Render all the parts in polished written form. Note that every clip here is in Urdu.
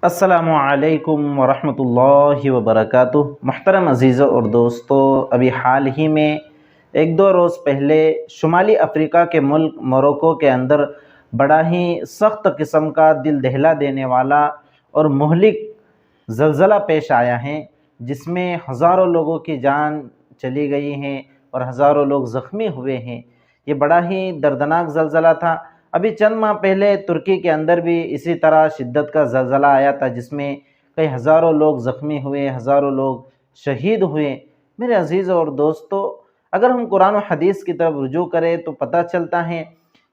السلام علیکم ورحمۃ اللہ وبرکاتہ۔ محترم عزیزوں اور دوستو، ابھی حال ہی میں ایک دو روز پہلے شمالی افریقہ کے ملک موروکو کے اندر بڑا ہی سخت قسم کا دل دہلا دینے والا اور مہلک زلزلہ پیش آیا ہے، جس میں ہزاروں لوگوں کی جان چلی گئی ہیں اور ہزاروں لوگ زخمی ہوئے ہیں۔ یہ بڑا ہی دردناک زلزلہ تھا۔ ابھی چند ماہ پہلے ترکی کے اندر بھی اسی طرح شدت کا زلزلہ آیا تھا، جس میں کئی ہزاروں لوگ زخمی ہوئے، ہزاروں لوگ شہید ہوئے۔ میرے عزیزوں اور دوستو، اگر ہم قرآن و حدیث کی طرف رجوع کریں تو پتہ چلتا ہے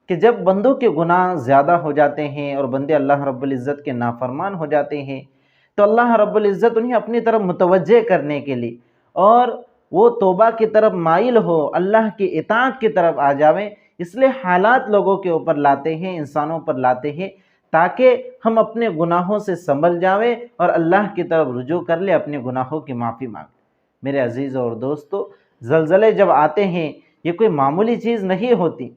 کہ جب بندوں کے گناہ زیادہ ہو جاتے ہیں اور بندے اللہ رب العزت کے نافرمان ہو جاتے ہیں تو اللہ رب العزت انہیں اپنی طرف متوجہ کرنے کے لیے اور وہ توبہ کی طرف مائل ہو، اللہ کی اطاعت کی طرف آ جاویں، اس لیے حالات لوگوں کے اوپر لاتے ہیں، انسانوں پر لاتے ہیں، تاکہ ہم اپنے گناہوں سے سنبھل جاویں اور اللہ کی طرف رجوع کر لیں، اپنے گناہوں کی معافی مانگ۔ میرے عزیزوں اور دوستو، زلزلے جب آتے ہیں یہ کوئی معمولی چیز نہیں ہوتی۔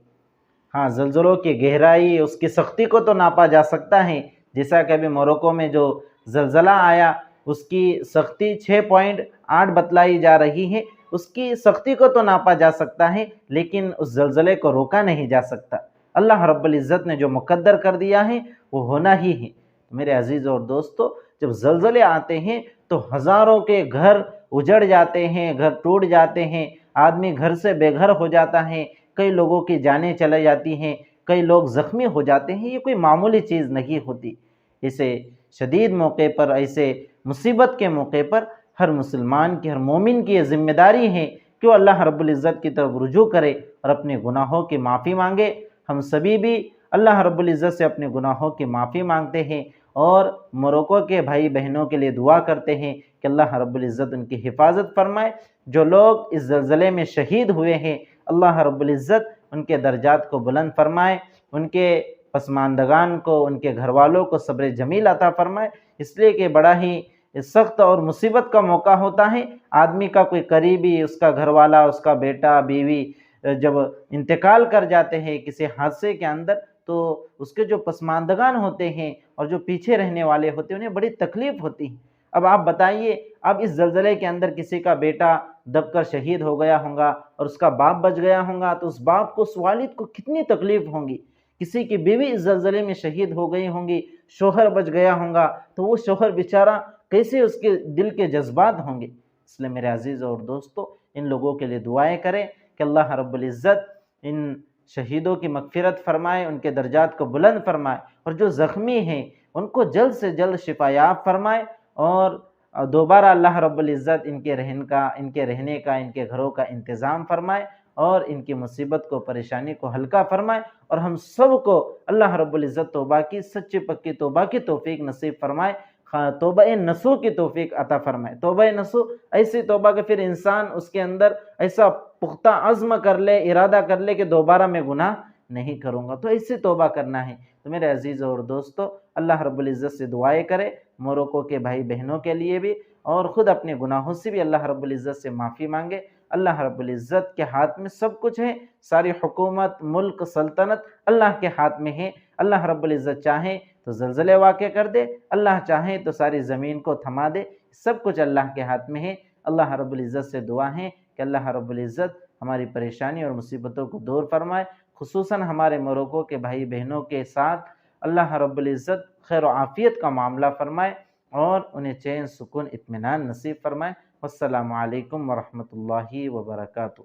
ہاں، زلزلوں کی گہرائی، اس کی سختی کو تو ناپا جا سکتا ہے، جیسا کہ ابھی موروکو میں جو زلزلہ آیا اس کی سختی 6.8 بتلائی جا رہی ہے، اس کی سختی کو تو ناپا جا سکتا ہے، لیکن اس زلزلے کو روکا نہیں جا سکتا۔ اللہ رب العزت نے جو مقدر کر دیا ہے وہ ہونا ہی ہے۔ میرے عزیزوں اور دوستو، جب زلزلے آتے ہیں تو ہزاروں کے گھر اجڑ جاتے ہیں، گھر ٹوٹ جاتے ہیں، آدمی گھر سے بے گھر ہو جاتا ہے، کئی لوگوں کی جانیں چلے جاتی ہیں، کئی لوگ زخمی ہو جاتے ہیں۔ یہ کوئی معمولی چیز نہیں ہوتی۔ اسے شدید موقع پر، ایسے مصیبت کے موقع پر ہر مسلمان کی، ہر مومن کی یہ ذمہ داری ہے کہ وہ اللہ رب العزت کی طرف رجوع کرے اور اپنے گناہوں کی معافی مانگے۔ ہم سبھی بھی اللہ رب العزت سے اپنے گناہوں کی معافی مانگتے ہیں اور موروکو کے بھائی بہنوں کے لیے دعا کرتے ہیں کہ اللہ رب العزت ان کی حفاظت فرمائے۔ جو لوگ اس زلزلے میں شہید ہوئے ہیں، اللہ رب العزت ان کے درجات کو بلند فرمائے، ان کے پسماندگان کو، ان کے گھر والوں کو صبر جمیل عطا فرمائے، اس لیے کہ بڑا ہی سخت اور مصیبت کا موقع ہوتا ہے۔ آدمی کا کوئی قریبی، اس کا گھر والا، اس کا بیٹا، بیوی جب انتقال کر جاتے ہیں کسی حادثے کے اندر تو اس کے جو پسماندگان ہوتے ہیں اور جو پیچھے رہنے والے ہوتے ہیں انہیں بڑی تکلیف ہوتی ہے۔ اب آپ بتائیے، اب اس زلزلے کے اندر کسی کا بیٹا دب کر شہید ہو گیا ہوگا اور اس کا باپ بچ گیا ہوگا تو اس باپ کو، اس والد کو کتنی تکلیف ہوں گی۔ کسی کی بیوی اس زلزلے میں شہید ہو گئی ہوں گی، شوہر بچ گیا ہوگا تو وہ شوہر بیچارہ کیسے اس کے دل کے جذبات ہوں گے۔ اس لیے میرے عزیزوں اور دوستو، ان لوگوں کے لیے دعائیں کریں کہ اللہ رب العزت ان شہیدوں کی مغفرت فرمائے، ان کے درجات کو بلند فرمائے، اور جو زخمی ہیں ان کو جلد سے جلد شفا یاب فرمائے، اور دوبارہ اللہ رب العزت ان کے رہنے کا، ان کے گھروں کا انتظام فرمائے اور ان کی مصیبت کو، پریشانی کو ہلکا فرمائے، اور ہم سب کو اللہ رب العزت توبہ کی، سچی پکی توبہ کی توفیق نصیب فرمائے، توبہ نصوح کی توفیق عطا فرمائے۔ توبہ نصوح ایسی توبہ کہ پھر انسان اس کے اندر ایسا پختہ عزم کر لے، ارادہ کر لے کہ دوبارہ میں گناہ نہیں کروں گا، تو ایسی توبہ کرنا ہے۔ تو میرے عزیزوں اور دوستو، اللہ رب العزت سے دعائیں کرے، موروکو کے بھائی بہنوں کے لیے بھی، اور خود اپنے گناہوں سے بھی اللہ رب العزت سے معافی مانگے۔ اللہ رب العزت کے ہاتھ میں سب کچھ ہے، ساری حکومت، ملک، سلطنت اللہ کے ہاتھ میں ہے۔ اللہ رب العزت چاہے تو زلزلے واقع کر دے، اللہ چاہے تو ساری زمین کو تھما دے، سب کچھ اللہ کے ہاتھ میں ہے۔ اللہ رب العزت سے دعا ہے کہ اللہ رب العزت ہماری پریشانی اور مصیبتوں کو دور فرمائے، خصوصاً ہمارے موروکو کے بھائی بہنوں کے ساتھ اللہ رب العزت خیر و عافیت کا معاملہ فرمائے اور انہیں چین، سکون، اطمینان نصیب فرمائے۔ والسلام علیکم ورحمۃ اللہ وبرکاتہ۔